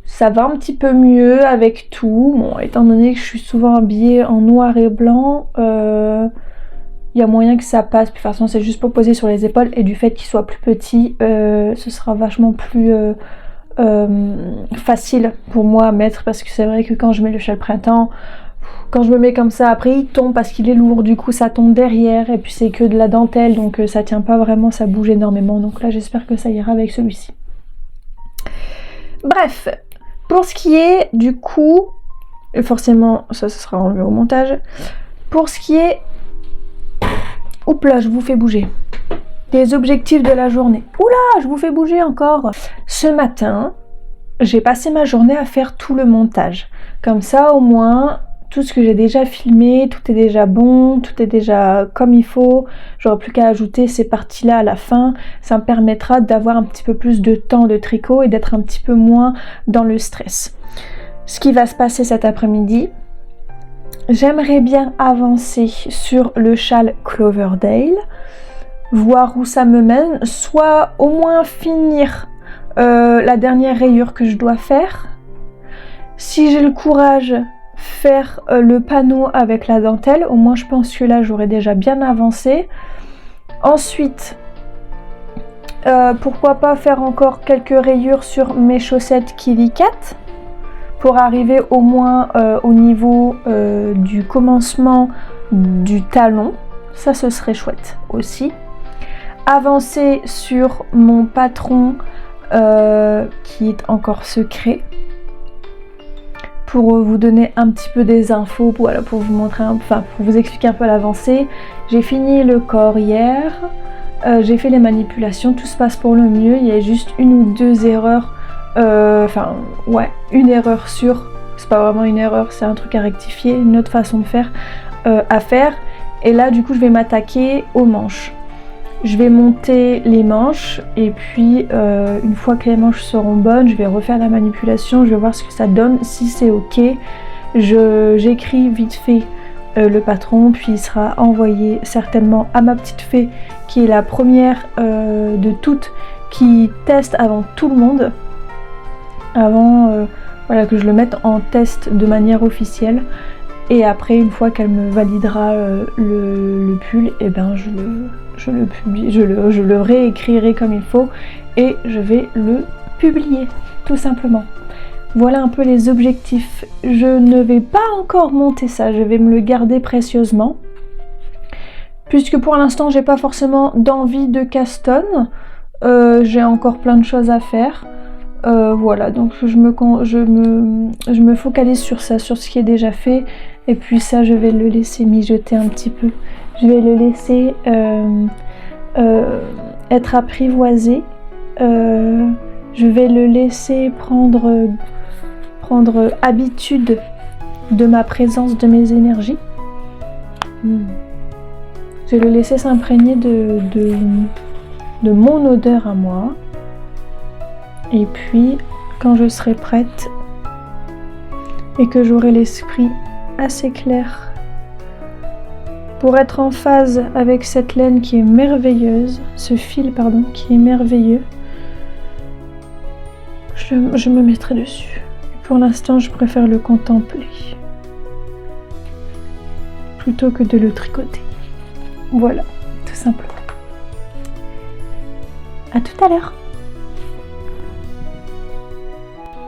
Ça va un petit peu mieux avec tout. Bon, étant donné que je suis souvent habillée en noir et blanc... il y a moyen que ça passe, puis de toute façon c'est juste pour poser sur les épaules et du fait qu'il soit plus petit, ce sera vachement plus facile pour moi à mettre parce que c'est vrai que quand je mets le châle printemps, quand je me mets comme ça, après il tombe parce qu'il est lourd, du coup ça tombe derrière et puis c'est que de la dentelle donc ça tient pas vraiment, ça bouge énormément, donc là j'espère que ça ira avec celui-ci. Bref, pour ce qui est du coup, forcément ça sera enlevé au montage, pour ce qui est... Oups là, je vous fais bouger. Des objectifs de la journée. Oula, je vous fais bouger encore. Ce matin, j'ai passé ma journée à faire tout le montage. Comme ça, au moins, tout ce que j'ai déjà filmé, tout est déjà bon, tout est déjà comme il faut. J'aurai plus qu'à ajouter ces parties-là à la fin. Ça me permettra d'avoir un petit peu plus de temps de tricot et d'être un petit peu moins dans le stress. Ce qui va se passer cet après-midi, j'aimerais bien avancer sur le châle Cloverdale, voir où ça me mène, soit au moins finir la dernière rayure que je dois faire. Si j'ai le courage, faire le panneau avec la dentelle, au moins je pense que là j'aurais déjà bien avancé. Ensuite, pourquoi pas faire encore quelques rayures sur mes chaussettes Kili Cat, pour arriver au moins au niveau du commencement du talon, ça ce serait chouette aussi. Avancer sur mon patron qui est encore secret, pour vous donner un petit peu des infos, voilà, pour vous montrer, pour vous expliquer un peu l'avancée. J'ai fini le corps hier, j'ai fait les manipulations, tout se passe pour le mieux, il y a juste une ou deux erreurs. Une erreur sûre, c'est pas vraiment une erreur, c'est un truc à rectifier, une autre façon de faire à faire. Et là du coup je vais m'attaquer aux manches. Je vais monter les manches et puis une fois que les manches seront bonnes, je vais refaire la manipulation, je vais voir ce que ça donne. Si c'est ok, j'écris vite fait le patron, puis il sera envoyé certainement à ma petite fée qui est la première de toutes qui teste avant tout le monde, avant voilà, que je le mette en test de manière officielle. Et après, une fois qu'elle me validera le pull, et ben je le publie, je le réécrirai comme il faut et je vais le publier, tout simplement. Voilà un peu les objectifs. Je ne vais pas encore monter ça, je vais me le garder précieusement. Puisque pour l'instant, j'ai pas forcément d'envie de Caston. J'ai encore plein de choses à faire. Voilà, donc je me focalise sur ça, sur ce qui est déjà fait. Et puis ça, je vais le laisser mijoter un petit peu. Je vais le laisser être apprivoisé. Je vais le laisser prendre habitude de ma présence, de mes énergies. Je vais le laisser s'imprégner de mon odeur à moi. Et puis, quand je serai prête et que j'aurai l'esprit assez clair pour être en phase avec cette laine qui est merveilleuse, ce fil pardon, qui est merveilleux, je me mettrai dessus. Et pour l'instant, je préfère le contempler plutôt que de le tricoter. Voilà, tout simplement. À tout à l'heure.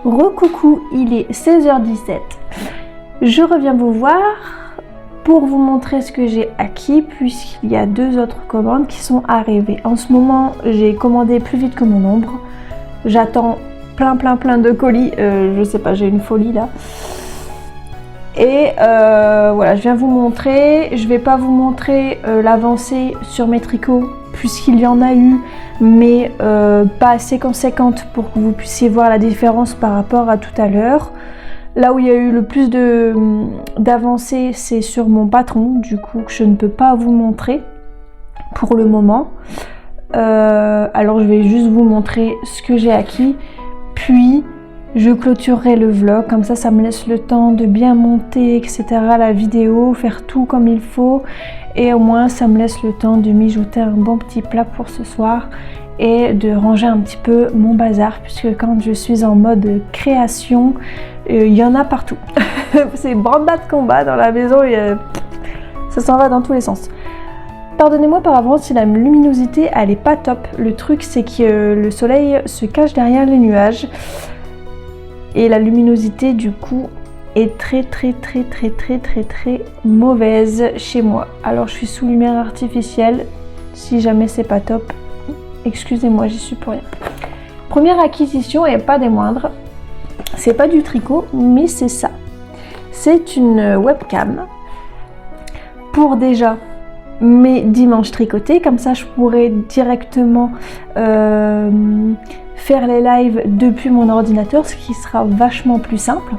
Recoucou, il est 16h17. Je reviens vous voir pour vous montrer ce que j'ai acquis puisqu'il y a 2 autres commandes qui sont arrivées. En ce moment, j'ai commandé plus vite que mon ombre. J'attends plein de colis. Je sais pas, j'ai une folie là. Et voilà, je viens vous montrer. Je vais pas vous montrer l'avancée sur mes tricots puisqu'il y en a eu, mais pas assez conséquente pour que vous puissiez voir la différence par rapport à tout à l'heure. Là où il y a eu le plus d'avancée, c'est sur mon patron, du coup que je ne peux pas vous montrer pour le moment. Alors je vais juste vous montrer ce que j'ai acquis, puis je clôturerai le vlog, comme ça me laisse le temps de bien monter, etc. la vidéo, faire tout comme il faut, et au moins ça me laisse le temps de mijoter un bon petit plat pour ce soir et de ranger un petit peu mon bazar, puisque quand je suis en mode création, il y en a partout. C'est branle-bas de combat dans la maison, ça s'en va dans tous les sens. Pardonnez-moi par avance si la luminosité elle est pas top. Le truc c'est que le soleil se cache derrière les nuages et la luminosité du coup est très mauvaise chez moi. Alors je suis sous lumière artificielle, si jamais c'est pas top, excusez-moi, j'y suis pour rien. Première acquisition et pas des moindres, c'est pas du tricot mais c'est ça. C'est une webcam pour déjà mes dimanches tricotés, comme ça je pourrais directement faire les lives depuis mon ordinateur, ce qui sera vachement plus simple.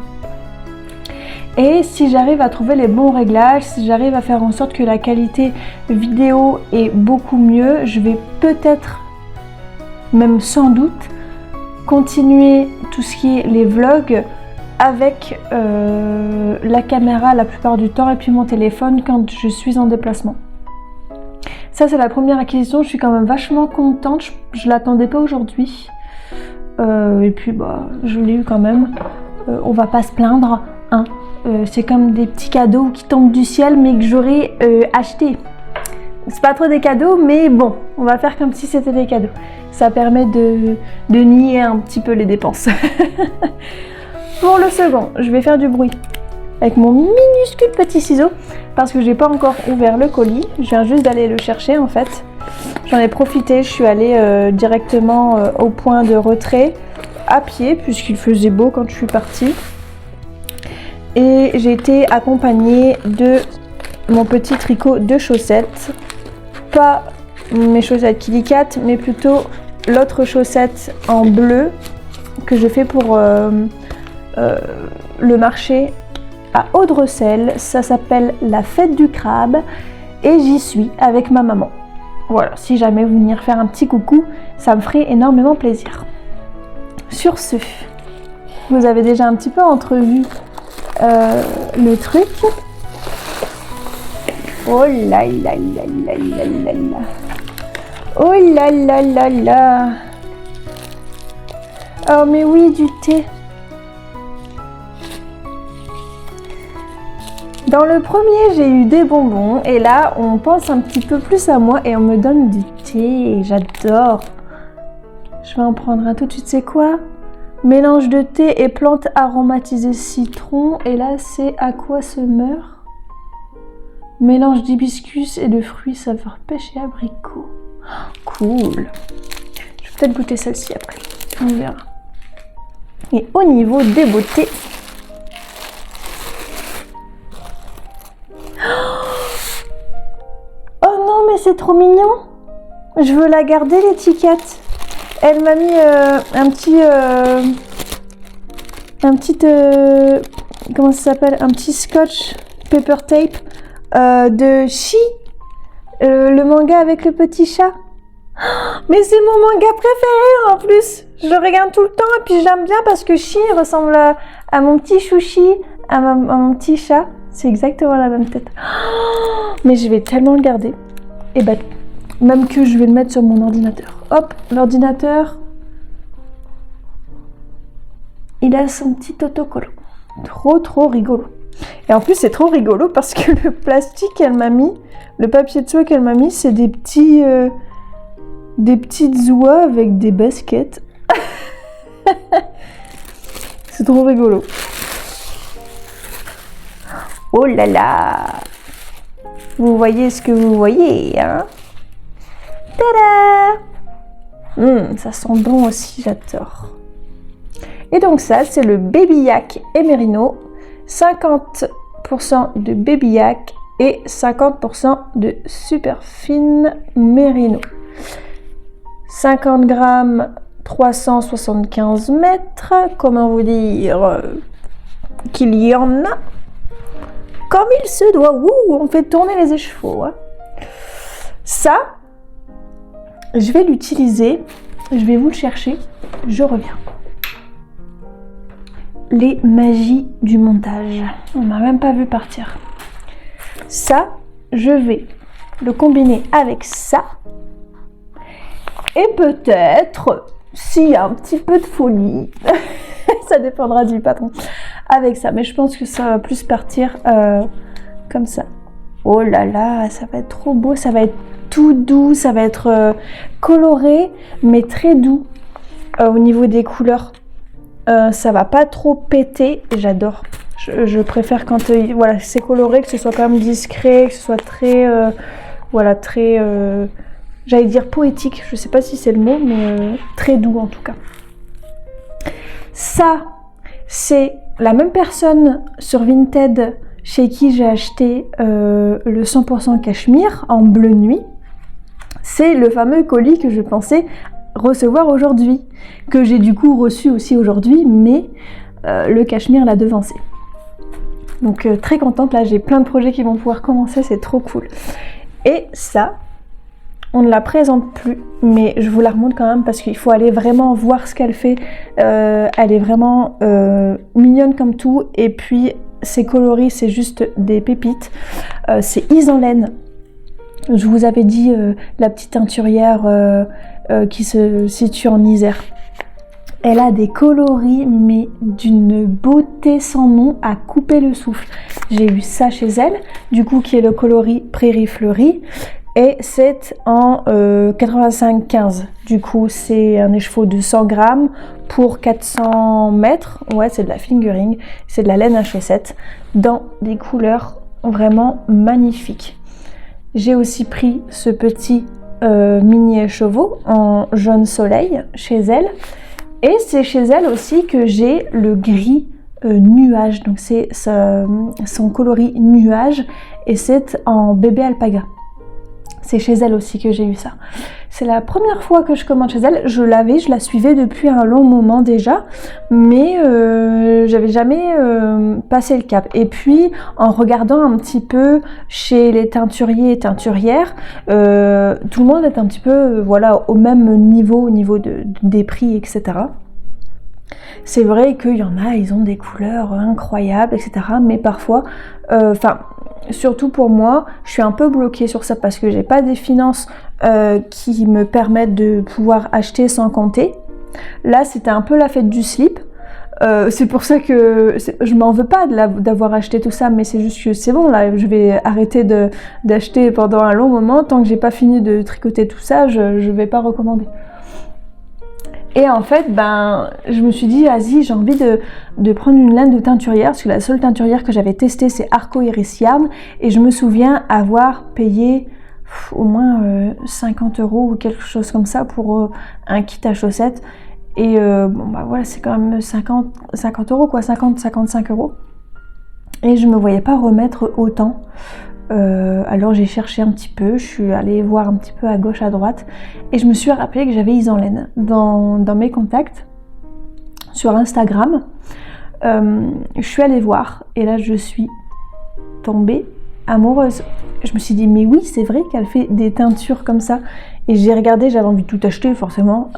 Et si j'arrive à trouver les bons réglages, si j'arrive à faire en sorte que la qualité vidéo est beaucoup mieux, je vais peut-être, même sans doute, continuer tout ce qui est les vlogs avec la caméra la plupart du temps et puis mon téléphone quand je suis en déplacement. Ça c'est la première acquisition, je suis quand même vachement contente, je l'attendais pas aujourd'hui. Et puis bah je l'ai eu quand même, on va pas se plaindre, hein. C'est comme des petits cadeaux qui tombent du ciel mais que j'aurais acheté. C'est pas trop des cadeaux mais bon, on va faire comme si c'était des cadeaux. Ça permet de nier un petit peu les dépenses. Pour le second, je vais faire du bruit avec mon minuscule petit ciseau parce que j'ai pas encore ouvert le colis, je viens juste d'aller le chercher en fait. J'en ai profité, je suis allée directement au point de retrait à pied puisqu'il faisait beau quand je suis partie. Et j'ai été accompagnée de mon petit tricot de chaussettes. Pas mes chaussettes Kitty Cat, mais plutôt l'autre chaussette en bleu que je fais pour le marché à Audrecel. Ça s'appelle la fête du crabe et j'y suis avec ma maman. voilà, si jamais vous venir faire un petit coucou, ça me ferait énormément plaisir. Sur ce, vous avez déjà un petit peu entrevu le truc. Oh là là là là là là là. Oh là là là là. Oh mais oui, du thé. Dans le premier, j'ai eu des bonbons et là, on pense un petit peu plus à moi et on me donne du thé. J'adore. Je vais en prendre un tout de suite. C'est quoi? Mélange de thé et plantes aromatisées citron. Et là, c'est à quoi se meurt? Mélange d'hibiscus et de fruits saveur pêche et abricot. Cool. Je vais peut-être goûter celle-ci après. On verra. Et au niveau des beautés, oh non, mais c'est trop mignon. Je veux la garder, l'étiquette. Elle m'a mis un petit comment ça s'appelle, un petit scotch paper tape de Chi, le manga avec le petit chat. Mais c'est mon manga préféré en plus. Je le regarde tout le temps et puis j'aime bien parce que Chi ressemble à mon petit chouchi, à mon petit chat. C'est exactement la même tête. Mais je vais tellement le garder. Et bah, même que je vais le mettre sur mon ordinateur. Hop, l'ordinateur. Il a son petit autocollant. Trop rigolo. Et en plus, c'est trop rigolo parce que le plastique qu'elle m'a mis, le papier de soie qu'elle m'a mis, c'est des petites oies avec des baskets. C'est trop rigolo. Oh là là! Vous voyez ce que vous voyez, hein? Tada! Ça sent bon aussi, j'adore. Et donc ça, c'est le Baby Yak et Merino. 50% de Baby Yak et 50% de super fine Merino. 50 grammes, 375 mètres. Comment vous dire qu'il y en a comme il se doit. Ouh, on fait tourner les échevaux. Hein. Ça, je vais l'utiliser. Je vais vous le chercher. Je reviens. Les magies du montage. On m'a même pas vu partir. Ça, je vais le combiner avec ça. Et peut-être, s'il y a un petit peu de folie, ça dépendra du patron, avec ça. Mais je pense que ça va plus partir comme ça. Oh là là, ça va être trop beau. Ça va être tout doux. Ça va être coloré, mais très doux au niveau des couleurs. Ça va pas trop péter. J'adore. Je préfère quand voilà, c'est coloré, que ce soit quand même discret, que ce soit très... voilà, très... j'allais dire poétique, je sais pas si c'est le mot, mais très doux en tout cas. Ça, c'est la même personne sur Vinted chez qui j'ai acheté le 100% cachemire en bleu nuit. C'est le fameux colis que je pensais recevoir aujourd'hui, que j'ai du coup reçu aussi aujourd'hui, mais le cachemire l'a devancé. Donc très contente, là j'ai plein de projets qui vont pouvoir commencer, c'est trop cool. Et ça, on ne la présente plus, mais je vous la remonte quand même parce qu'il faut aller vraiment voir ce qu'elle fait. Elle est vraiment mignonne comme tout, et puis ses coloris, c'est juste des pépites. C'est Isolène. Je vous avais dit la petite teinturière qui se situe en Isère. Elle a des coloris, mais d'une beauté sans nom à couper le souffle. J'ai eu ça chez elle, du coup, qui est le coloris Prairie Fleurie. Et c'est en 85-15. Du coup, c'est un écheveau de 100 grammes pour 400 mètres. Ouais, c'est de la fingering. C'est de la laine à chaussettes dans des couleurs vraiment magnifiques. J'ai aussi pris ce petit mini écheveau en jaune soleil chez elle. Et c'est chez elle aussi que j'ai le gris nuage. Donc c'est son coloris nuage et c'est en bébé alpaga. C'est chez elle aussi que j'ai eu ça. C'est la première fois que je commande chez elle. Je la suivais depuis un long moment déjà, mais j'avais jamais passé le cap. Et puis, en regardant un petit peu chez les teinturiers et teinturières, tout le monde est un petit peu au même niveau, au niveau des prix, etc. C'est vrai qu'il y en a, ils ont des couleurs incroyables, etc. Mais parfois, surtout pour moi, je suis un peu bloquée sur ça parce que j'ai pas des finances qui me permettent de pouvoir acheter sans compter. Là, c'était un peu la fête du slip. C'est pour ça que je m'en veux pas d'avoir acheté tout ça, mais c'est juste que c'est bon, là, je vais arrêter d'acheter pendant un long moment. Tant que j'ai pas fini de tricoter tout ça, je vais pas recommander. Et en fait, je me suis dit, vas-y, j'ai envie de prendre une laine de teinturière, parce que la seule teinturière que j'avais testée, c'est Arco Iris Yarn, et je me souviens avoir payé au moins 50 € ou quelque chose comme ça pour un kit à chaussettes. Et c'est quand même 50 €, quoi, 50-55 €. Et je me voyais pas remettre autant. Alors j'ai cherché un petit peu, je suis allée voir un petit peu à gauche, à droite, et je me suis rappelé que j'avais Isanlaine dans mes contacts sur Instagram. Je suis allée voir, et là je suis tombée amoureuse. Je me suis dit, mais oui, c'est vrai qu'elle fait des teintures comme ça. Et j'ai regardé, j'avais envie de tout acheter, forcément.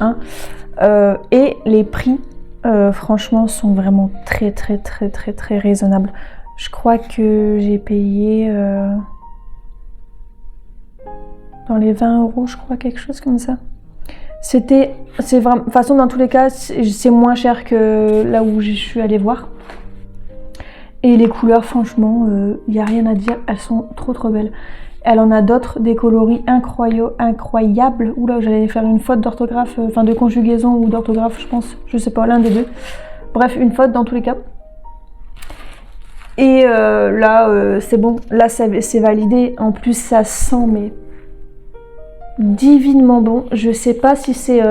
Et les prix, franchement, sont vraiment très, très, très, très, très raisonnables. Je crois que j'ai payé dans les 20 €, je crois, quelque chose comme ça. C'est vraiment, de toute façon, dans tous les cas, c'est moins cher que là où je suis allée voir. Et les couleurs, franchement, il n'y a rien à dire, elles sont trop trop belles. Elle en a d'autres, des coloris incroyables. Oula, j'allais faire une faute d'orthographe, de conjugaison ou d'orthographe, je pense. Je sais pas, l'un des deux. Bref, une faute dans tous les cas. Et là, c'est bon. Là, c'est validé. En plus, ça sent, mais divinement bon. Je sais pas si c'est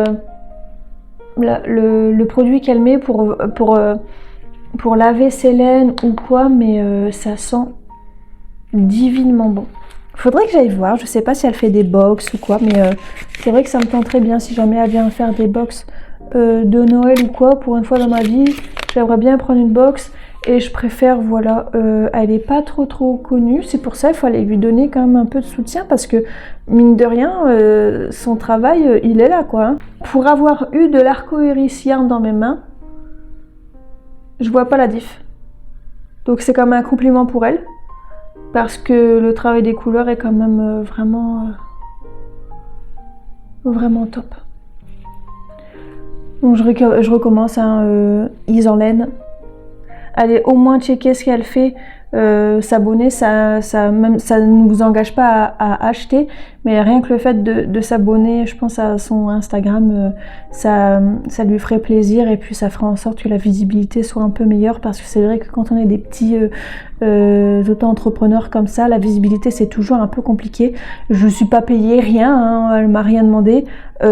le produit qu'elle met pour laver ses laines ou quoi, mais ça sent divinement bon. Faudrait que j'aille voir, je sais pas si elle fait des box ou quoi, mais c'est vrai que ça me tenterait bien si jamais elle vient faire des box de Noël ou quoi. Pour une fois dans ma vie, j'aimerais bien prendre une box, et je préfère, elle est pas trop connue, c'est pour ça il fallait lui donner quand même un peu de soutien, parce que mine de rien, son travail, il est là, quoi. Hein. Pour avoir eu de l'Arco Iris Yarn dans mes mains, je vois pas la diff. Donc c'est quand même un compliment pour elle, parce que le travail des couleurs est quand même vraiment top. Donc je recommence Isanlaine. Allez au moins checker ce qu'elle fait, s'abonner, ça ne vous engage pas à acheter, mais rien que le fait de s'abonner, je pense, à son Instagram, ça lui ferait plaisir, et puis ça fera en sorte que la visibilité soit un peu meilleure, parce que c'est vrai que quand on est des petits auto-entrepreneurs comme ça, la visibilité c'est toujours un peu compliqué. Je suis pas payée rien, hein, elle m'a rien demandé,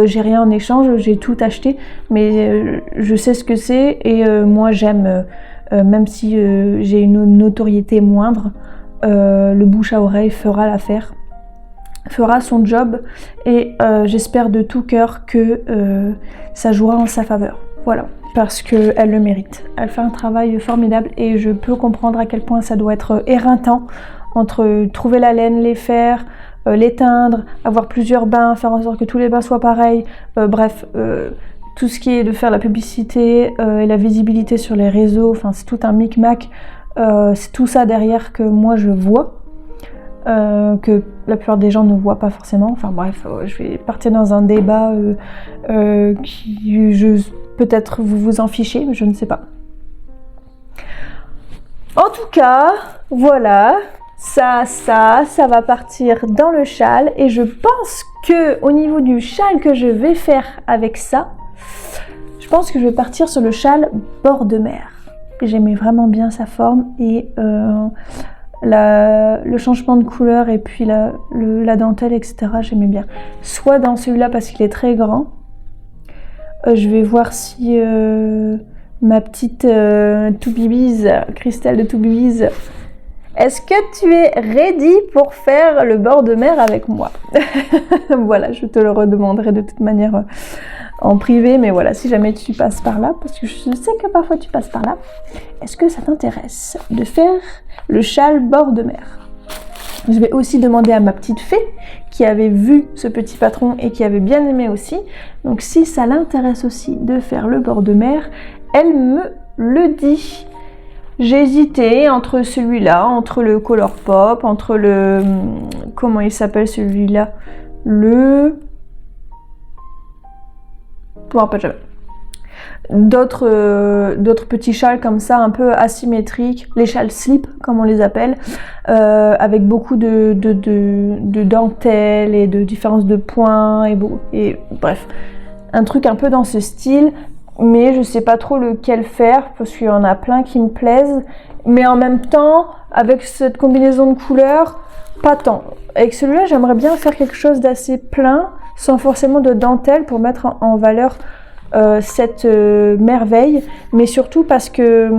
j'ai rien en échange, j'ai tout acheté, mais je sais ce que c'est, et moi j'aime... même si j'ai une notoriété moindre, le bouche à oreille fera l'affaire, fera son job, et j'espère de tout cœur que ça jouera en sa faveur. Voilà, parce qu'elle le mérite. Elle fait un travail formidable, et je peux comprendre à quel point ça doit être éreintant entre trouver la laine, les faire, les teindre, avoir plusieurs bains, faire en sorte que tous les bains soient pareils, bref... tout ce qui est de faire la publicité et la visibilité sur les réseaux, c'est tout un micmac, c'est tout ça derrière que moi je vois, que la plupart des gens ne voient pas forcément. Bref, je vais partir dans un débat peut-être vous en fichez, mais je ne sais pas. En tout cas, voilà, ça va partir dans le châle, et je pense que au niveau du châle que je vais faire avec ça, je pense que je vais partir sur le châle bord de mer. J'aimais vraiment bien sa forme, et le changement de couleur, et puis la dentelle, etc. j'aimais bien. Soit dans celui-là parce qu'il est très grand. Je vais voir si ma petite Toubibise, Christelle de Toubibise, Est-ce que tu es ready pour faire le bord de mer avec moi? Voilà, je te le redemanderai de toute manière en privé, mais voilà, si jamais tu passes par là, parce que je sais que parfois tu passes par là, est-ce que ça t'intéresse de faire le châle bord de mer? Je vais aussi demander à ma petite fée qui avait vu ce petit patron et qui avait bien aimé aussi. Donc si ça l'intéresse aussi de faire le bord de mer, elle me le dit. J'ai hésité entre celui-là, entre le Color Pop, entre le... Comment il s'appelle celui-là? Je me rappelle jamais. D'autres petits châles comme ça, un peu asymétriques, les châles slip comme on les appelle, avec beaucoup de dentelles et de différences de points et bref, un truc un peu dans ce style, mais je sais pas trop lequel faire parce qu'il y en a plein qui me plaisent, mais en même temps avec cette combinaison de couleurs, pas tant. Avec celui-là, j'aimerais bien faire quelque chose d'assez plein, sans forcément de dentelle pour mettre en valeur cette merveille, mais surtout parce que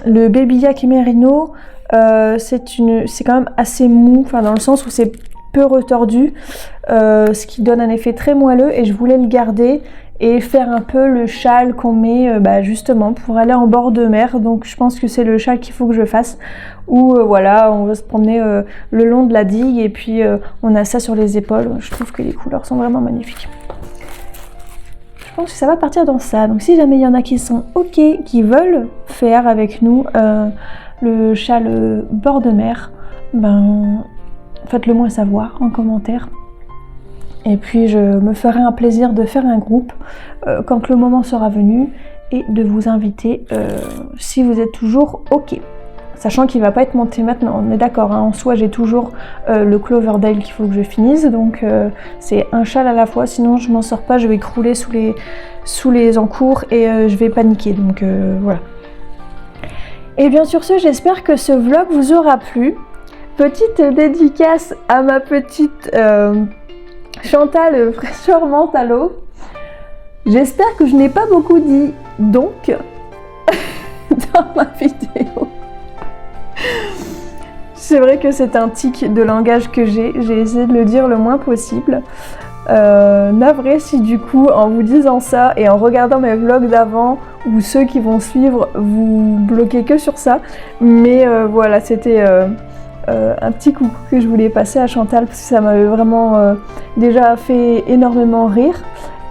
le Baby Yak Merino c'est quand même assez mou, enfin dans le sens où c'est peu retordu, ce qui donne un effet très moelleux et je voulais le garder et faire un peu le châle qu'on met justement pour aller en bord de mer. Donc je pense que c'est le châle qu'il faut que je fasse, où voilà, on va se promener le long de la digue et puis on a ça sur les épaules. Je trouve que les couleurs sont vraiment magnifiques. Je pense que ça va partir dans ça. Donc si jamais il y en a qui sont ok, qui veulent faire avec nous le châle bord de mer, faites-le moi savoir en commentaire. Et puis je me ferai un plaisir de faire un groupe quand le moment sera venu et de vous inviter si vous êtes toujours ok. Sachant qu'il ne va pas être monté maintenant, on est d'accord, hein. En soi j'ai toujours le Cloverdale qu'il faut que je finisse, donc c'est un châle à la fois, sinon je m'en sors pas, je vais crouler sous les encours et je vais paniquer, donc voilà. Et bien sur ce, j'espère que ce vlog vous aura plu. Petite dédicace à ma petite Chantal fraîcheur menthe à l'eau. J'espère que je n'ai pas beaucoup dit donc dans ma vidéo. C'est vrai que c'est un tic de langage que j'ai essayé de le dire le moins possible. Navré si du coup en vous disant ça et en regardant mes vlogs d'avant ou ceux qui vont suivre vous bloquez que sur ça, mais voilà, c'était un petit coucou que je voulais passer à Chantal parce que ça m'avait vraiment déjà fait énormément rire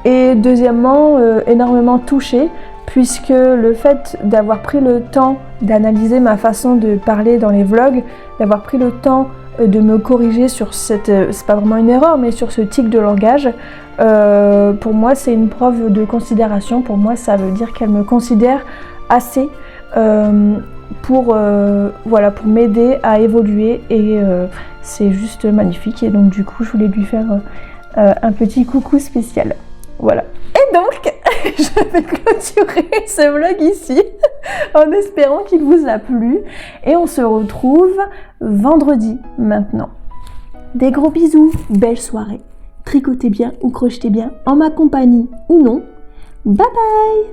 et deuxièmement énormément touchée, puisque le fait d'avoir pris le temps d'analyser ma façon de parler dans les vlogs, d'avoir pris le temps de me corriger sur c'est pas vraiment une erreur, mais sur ce tic de langage, pour moi c'est une preuve de considération. Pour moi ça veut dire qu'elle me considère assez pour m'aider à évoluer et c'est juste magnifique. Et donc du coup je voulais lui faire un petit coucou spécial. Voilà. Et donc, je vais clôturer ce vlog ici en espérant qu'il vous a plu. Et on se retrouve vendredi maintenant. Des gros bisous, belle soirée. Tricotez bien ou crochetez bien en ma compagnie ou non. Bye bye!